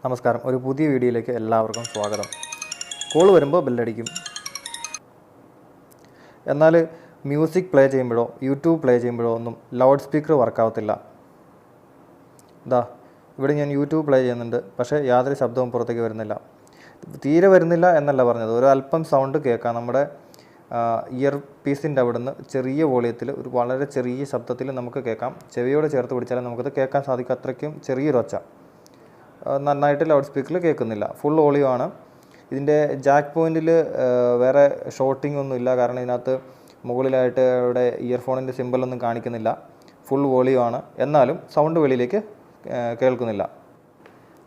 നമസ്കാരം. ഒരു പുതിയ വീഡിയോയിലേക്ക് എല്ലാവർക്കും സ്വാഗതം. കോൾ വരുമ്പോൾ ബെല്ലടിക്കും. എന്നാൽ മ്യൂസിക് പ്ലേ ചെയ്യുമ്പോഴോ യൂട്യൂബ് പ്ലേ ചെയ്യുമ്പോഴോ ഒന്നും ലൗഡ് സ്പീക്കർ വർക്കാവത്തില്ല. ഇവിടെ ഞാൻ യൂട്യൂബ് പ്ലേ ചെയ്യുന്നുണ്ട്, പക്ഷേ യാതൊരു ശബ്ദവും പുറത്തേക്ക് വരുന്നില്ല. തീരെ വരുന്നില്ല എന്നല്ല പറഞ്ഞത്, ഒരു അല്പം സൗണ്ട് കേൾക്കാം. നമ്മുടെ ഇയർ പീസിൻ്റെ അവിടുന്ന് ചെറിയ വോളിയത്തിൽ ഒരു വളരെ ചെറിയ ശബ്ദത്തിൽ നമുക്ക് കേൾക്കാം. ചെവിയോട് ചേർത്ത് പിടിച്ചാൽ നമുക്കത് കേൾക്കാൻ സാധിക്കും. അത്രയ്ക്കും ചെറിയൊരു ഒച്ച. നന്നായിട്ട് ലൗഡ് സ്പീക്കറിൽ കേൾക്കുന്നില്ല. ഫുൾ വോളിയം ആണ്. ഇതിൻ്റെ ജാക്ക് പോയിൻറ്റിൽ വേറെ ഷോർട്ടിംഗ് ഒന്നും ഇല്ല, കാരണം ഇതിനകത്ത് മുകളിലായിട്ട് ഇവിടെ ഇയർഫോണിൻ്റെ സിമ്പലൊന്നും കാണിക്കുന്നില്ല. ഫുൾ വോളിയം ആണ്. എന്നാലും സൗണ്ട് വെളിയിലേക്ക് കേൾക്കുന്നില്ല.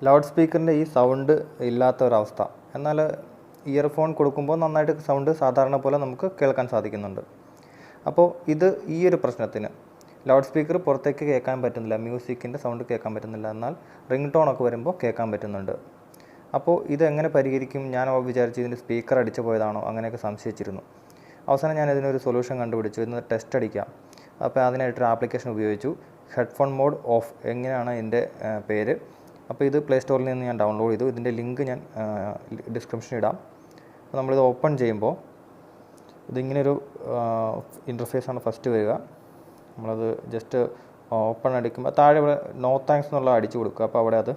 ലൗഡ് സ്പീക്കറിൻ്റെ ഈ സൗണ്ട് ഇല്ലാത്ത ഒരവസ്ഥ. എന്നാൽ ഇയർഫോൺ കൊടുക്കുമ്പോൾ നന്നായിട്ട് സൗണ്ട് സാധാരണ പോലെ നമുക്ക് കേൾക്കാൻ സാധിക്കുന്നുണ്ട്. അപ്പോൾ ഈ ഒരു പ്രശ്നത്തിന് ലൗഡ് സ്പീക്കർ പുറത്തേക്ക് കേൾക്കാൻ പറ്റുന്നില്ല, മ്യൂസിക്കിൻ്റെ സൗണ്ട് കേൾക്കാൻ പറ്റുന്നില്ല, എന്നാൽ റിംഗ് ടോണൊക്കെ വരുമ്പോൾ കേൾക്കാൻ പറ്റുന്നുണ്ട്. അപ്പോൾ ഇതെങ്ങനെ പരിഹരിക്കും? ഞാൻ വിചാരിച്ചു ഇതിൻ്റെ സ്പീക്കർ അടിച്ചു പോയതാണോ, അങ്ങനെയൊക്കെ സംശയിച്ചിരുന്നു. അവസാനം ഞാൻ ഇതിനൊരു സൊല്യൂഷൻ കണ്ടുപിടിച്ചു. ഇന്ന് ടെസ്റ്റ് അടിക്കാം. അപ്പോൾ അതിനായിട്ടൊരു ആപ്ലിക്കേഷൻ ഉപയോഗിച്ചു. ഹെഡ്ഫോൺ മോഡ് ഓഫ് എങ്ങനെയാണ് ഇതിൻ്റെ പേര്. അപ്പോൾ ഇത് പ്ലേ സ്റ്റോറിൽ നിന്ന് ഞാൻ ഡൗൺലോഡ് ചെയ്തു. ഇതിൻ്റെ ലിങ്ക് ഞാൻ ഡിസ്ക്രിപ്ഷനിൽ ഇടാം. അപ്പോൾ നമ്മളിത് ഓപ്പൺ ചെയ്യുമ്പോൾ ഇതിങ്ങനെയൊരു ഇൻ്റർഫേസാണ് ഫസ്റ്റ് വരിക. നമ്മളത് ജസ്റ്റ് ഓപ്പൺ അടിക്കുമ്പോൾ താഴെ ഇവിടെ നോ താങ്ക്സ് എന്നുള്ള അടിച്ചു കൊടുക്കുക. അപ്പോൾ അവിടെ അത്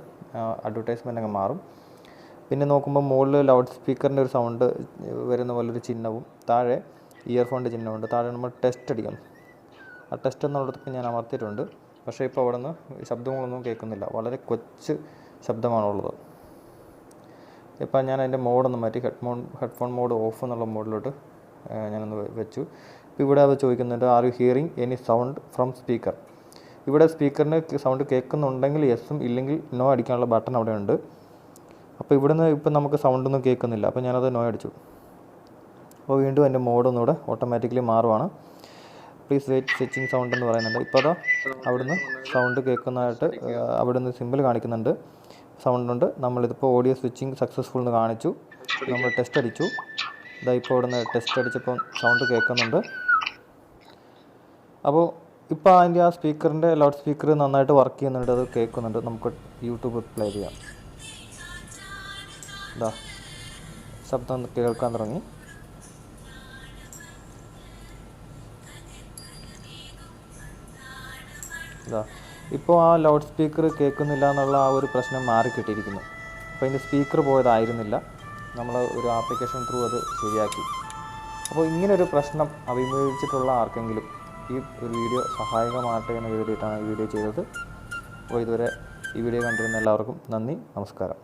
അഡ്വർടൈസ്മെൻ്റ് അങ്ങ് മാറും. പിന്നെ നോക്കുമ്പോൾ മുകളിൽ ലൗഡ് സ്പീക്കറിൻ്റെ ഒരു സൗണ്ട് വരുന്ന പോലൊരു ചിഹ്നവും താഴെ ഇയർഫോണിൻ്റെ ചിഹ്നമുണ്ട്. താഴെ നമ്മൾ ടെസ്റ്റ് അടിക്കണം. ആ ടെസ്റ്റ് എന്നുള്ളതൊക്കെ ഞാൻ അമർത്തിയിട്ടുണ്ട്. പക്ഷേ ഇപ്പോൾ അവിടെ നിന്ന് ശബ്ദങ്ങളൊന്നും കേൾക്കുന്നില്ല. വളരെ കൊച്ചു ശബ്ദമാണുള്ളത്. ഇപ്പം ഞാൻ അതിൻ്റെ മോഡൊന്ന് മാറ്റി ഹെഡ്ഫോൺ മോഡ് ഓഫ് എന്നുള്ള മോഡിലോട്ട് ഞാനൊന്ന് വെച്ചു. ഇപ്പോൾ ഇവിടെ അത് ചോദിക്കുന്നുണ്ട്, are you hearing any sound from speaker. ഇവിടെ സ്പീക്കറിന് സൗണ്ട് കേൾക്കുന്നുണ്ടെങ്കിൽ യെസും, ഇല്ലെങ്കിൽ നോ അടിക്കാനുള്ള ബട്ടൺ അവിടെ ഉണ്ട്. അപ്പോൾ ഇവിടുന്ന് ഇപ്പം നമുക്ക് സൗണ്ടൊന്നും കേൾക്കുന്നില്ല. അപ്പോൾ ഞാനത് നോ അടിച്ചു. അപ്പോൾ വീണ്ടും എൻ്റെ മോഡൊന്നുകൂടെ ഓട്ടോമാറ്റിക്കലി മാറുവാണ്. പ്ലീസ് വെയിറ്റ്, സ്വിച്ചിങ് സൗണ്ട് എന്ന് പറയുന്നുണ്ട്. ഇപ്പോൾ അതാ അവിടുന്ന് സൗണ്ട് കേൾക്കുന്നതായിട്ട് അവിടുന്ന് സിമ്പിൾ കാണിക്കുന്നുണ്ട്, സൗണ്ടുണ്ട്. നമ്മളിതിപ്പോൾ ഓഡിയോ സ്വിച്ചിങ് സക്സസ്ഫുൾ എന്ന് കാണിച്ചു. നമ്മൾ ടെസ്റ്റ് അടിച്ചു. ഇപ്പോൾ ഇവിടുന്ന് ടെസ്റ്റ് അടിച്ചപ്പോൾ സൗണ്ട് കേൾക്കുന്നുണ്ട്. അപ്പോൾ ഇപ്പോൾ അതിൻ്റെ ആ സ്പീക്കറിൻ്റെ ലൗഡ് സ്പീക്കർ നന്നായിട്ട് വർക്ക് ചെയ്യുന്നുണ്ട്, അത് കേൾക്കുന്നുണ്ട്. നമുക്ക് യൂട്യൂബ് പ്ലേ ചെയ്യാം. ശബ്ദം കേൾക്കാൻ തുടങ്ങി. ഇപ്പോൾ ആ ലൗഡ് സ്പീക്കർ കേൾക്കുന്നില്ല എന്നുള്ള ആ ഒരു പ്രശ്നം മാറിക്കിട്ടിയിരിക്കുന്നു. അപ്പോൾ അതിൻ്റെ സ്പീക്കർ പോയതായിരുന്നില്ല, നമ്മൾ ഒരു ആപ്ലിക്കേഷൻ ത്രൂ അത് ശരിയാക്കി. അപ്പോൾ ഇങ്ങനൊരു പ്രശ്നം അഭിമുഖീകരിച്ചിട്ടുള്ള ആർക്കെങ്കിലും ഈ ഒരു വീഡിയോ സഹായകമാകട്ടെ എന്ന് കരുതിയിട്ടാണ് ഈ വീഡിയോ ചെയ്തത്. അപ്പോൾ ഇതുവരെ ഈ വീഡിയോ കണ്ടിരുന്ന എല്ലാവർക്കും നന്ദി, നമസ്കാരം.